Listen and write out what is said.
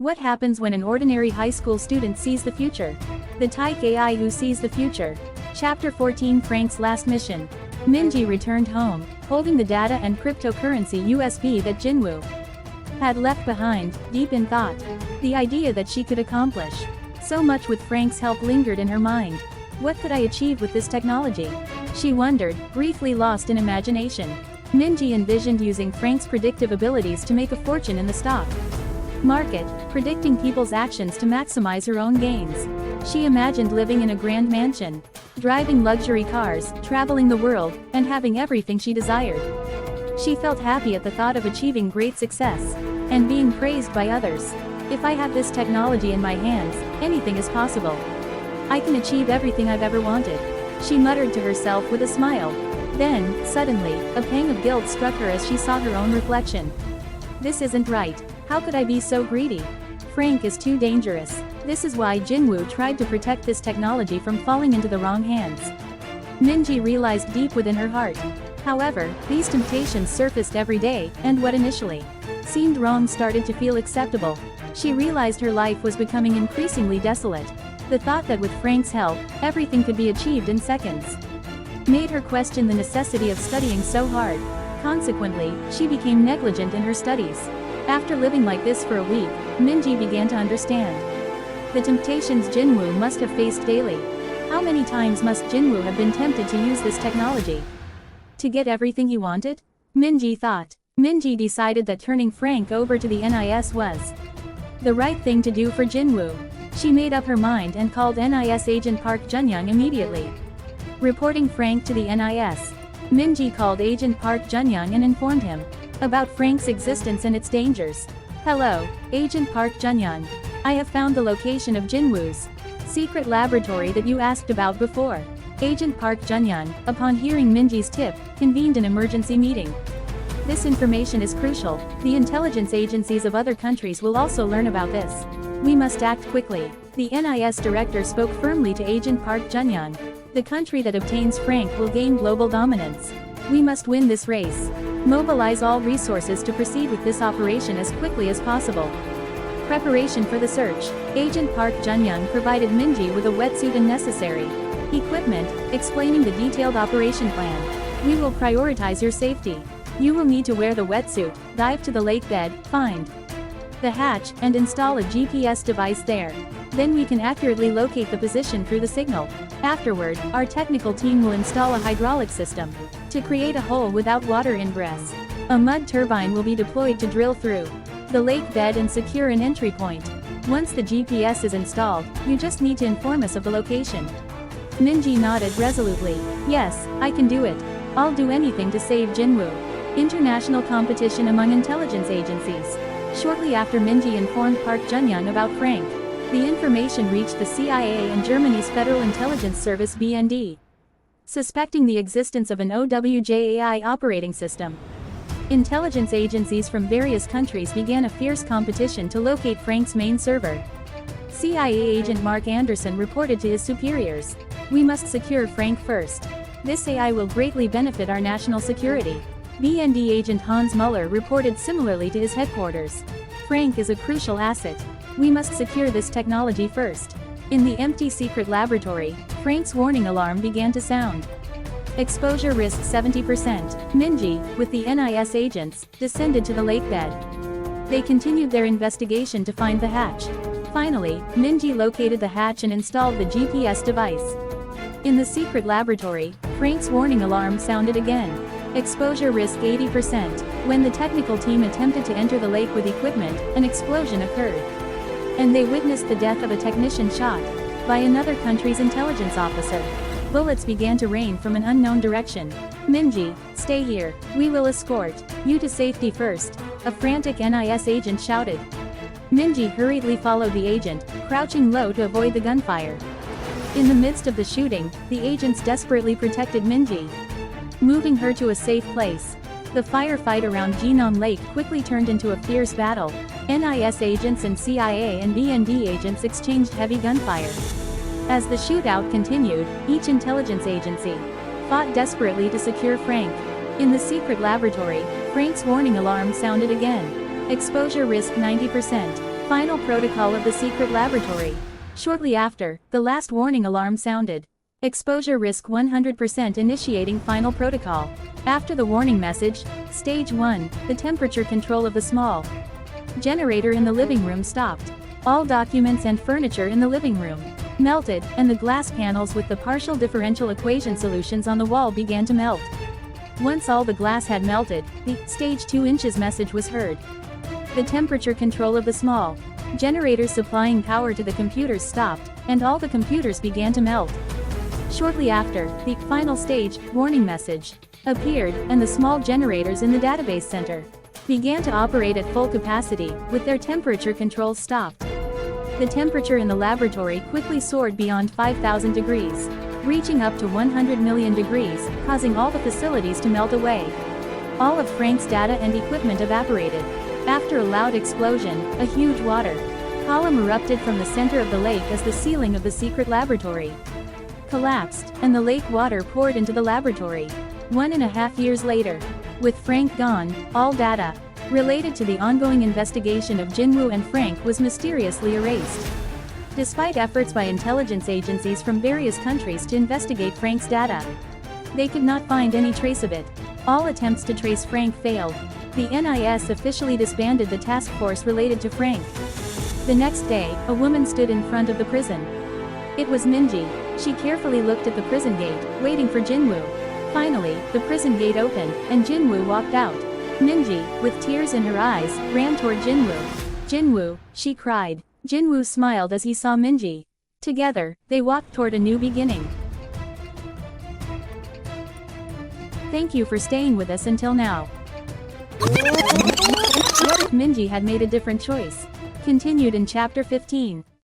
What happens when an ordinary high school student sees the future? The Tyke AI who sees the future. Chapter 14 Frank's last mission. Minji returned home, holding the data and cryptocurrency USB that Jinwoo had left behind, deep in thought. The idea that she could accomplish so much with Frank's help lingered in her mind. What could I achieve with this technology? She wondered, briefly lost in imagination. Minji envisioned using Frank's predictive abilities to make a fortune in the stock market, predicting people's actions to maximize her own gains. She imagined living in a grand mansion, driving luxury cars, traveling the world, and having everything she desired. She felt happy at the thought of achieving great success and being praised by others. If I have this technology in my hands, anything is possible. I can achieve everything I've ever wanted, she muttered to herself with a smile. Then, suddenly, a pang of guilt struck her as she saw her own reflection. This isn't right. How could I be so greedy? Frank is too dangerous. This is why Jinwoo tried to protect this technology from falling into the wrong hands. Minji realized deep within her heart. However, these temptations surfaced every day, and what initially seemed wrong started to feel acceptable. She realized her life was becoming increasingly desolate. The thought that with Frank's help, everything could be achieved in seconds made her question the necessity of studying so hard. Consequently, she became negligent in her studies. After living like this for a week, Minji began to understand the temptations Jinwoo must have faced daily. How many times must Jinwoo have been tempted to use this technology to get everything he wanted? Minji thought. Minji decided that turning Frank over to the NIS was the right thing to do for Jinwoo. She made up her mind and called NIS agent Park Junyoung immediately. Reporting Frank to the NIS, Minji called agent Park Junyoung and informed him about Frank's existence and its dangers. Hello, Agent Park Junyoung. I have found the location of Jinwoo's secret laboratory that you asked about before. Agent Park Junyoung, upon hearing Minji's tip, convened an emergency meeting. This information is crucial. The intelligence agencies of other countries will also learn about this. We must act quickly. The NIS director spoke firmly to Agent Park Junyoung. The country that obtains Frank will gain global dominance. We must win this race. Mobilize all resources to proceed with this operation as quickly as possible. Preparation for the search. Agent Park Junyoung provided Minji with a wetsuit and necessary equipment, explaining the detailed operation plan. We will prioritize your safety. You will need to wear the wetsuit, dive to the lake bed, find the hatch, and install a GPS device there. Then we can accurately locate the position through the signal. Afterward, our technical team will install a hydraulic system to create a hole without water ingress. A mud turbine will be deployed to drill through the lake bed and secure an entry point. Once the GPS is installed, you just need to inform us of the location. Minji nodded resolutely. Yes, I can do it. I'll do anything to save Jinwoo. International competition among intelligence agencies. Shortly after Minji informed Park Junyoung about Frank, the information reached the CIA and Germany's Federal Intelligence Service BND, suspecting the existence of an OWJAI operating system. Intelligence agencies from various countries began a fierce competition to locate Frank's main server. CIA agent Mark Anderson reported to his superiors, "We must secure Frank first. This AI will greatly benefit our national security." BND agent Hans Muller reported similarly to his headquarters. "Frank is a crucial asset. We must secure this technology first." In the empty secret laboratory, Frank's warning alarm began to sound. Exposure risk 70%. Minji, with the NIS agents, descended to the lake bed. They continued their investigation to find the hatch. Finally, Minji located the hatch and installed the GPS device. In the secret laboratory, Frank's warning alarm sounded again. Exposure risk 80%. When the technical team attempted to enter the lake with equipment, an explosion occurred, and they witnessed the death of a technician shot by another country's intelligence officer. Bullets began to rain from an unknown direction. "Minji, stay here. We will escort you to safety first," a frantic NIS agent shouted. Minji hurriedly followed the agent, crouching low to avoid the gunfire. In the midst of the shooting, the agents desperately protected Minji, moving her to a safe place. The firefight around Jinan Lake quickly turned into a fierce battle. NIS agents and CIA and BND agents exchanged heavy gunfire. As the shootout continued, each intelligence agency fought desperately to secure Frank. In the secret laboratory, Frank's warning alarm sounded again. Exposure risk 90%. Final protocol of the secret laboratory. Shortly after, the last warning alarm sounded. Exposure risk 100% initiating final protocol. After the warning message, Stage 1, the temperature control of the small generator in the living room stopped. All documents and furniture in the living room melted, and the glass panels with the partial differential equation solutions on the wall began to melt. Once all the glass had melted, the Stage 2 inches message was heard. The temperature control of the small generators supplying power to the computers stopped, and all the computers began to melt. Shortly after, the final stage warning message appeared, and the small generators in the database center began to operate at full capacity, with their temperature controls stopped. The temperature in the laboratory quickly soared beyond 5,000 degrees, reaching up to 100 million degrees, causing all the facilities to melt away. All of Frank's data and equipment evaporated. After a loud explosion, a huge water column erupted from the center of the lake as the ceiling of the secret laboratory collapsed, and the lake water poured into the laboratory. 1.5 years later, with Frank gone, all data related to the ongoing investigation of Jinwoo and Frank was mysteriously erased. Despite efforts by intelligence agencies from various countries to investigate Frank's data, they could not find any trace of it. All attempts to trace Frank failed. The NIS officially disbanded the task force related to Frank. The next day, a woman stood in front of the prison. It was Minji. She carefully looked at the prison gate, waiting for Jinwoo. Finally, the prison gate opened, and Jinwoo walked out. Minji, with tears in her eyes, ran toward Jinwoo. "Jinwoo," she cried. Jinwoo smiled as he saw Minji. Together, they walked toward a new beginning. Thank you for staying with us until now. What if Minji had made a different choice? Continued in Chapter 15.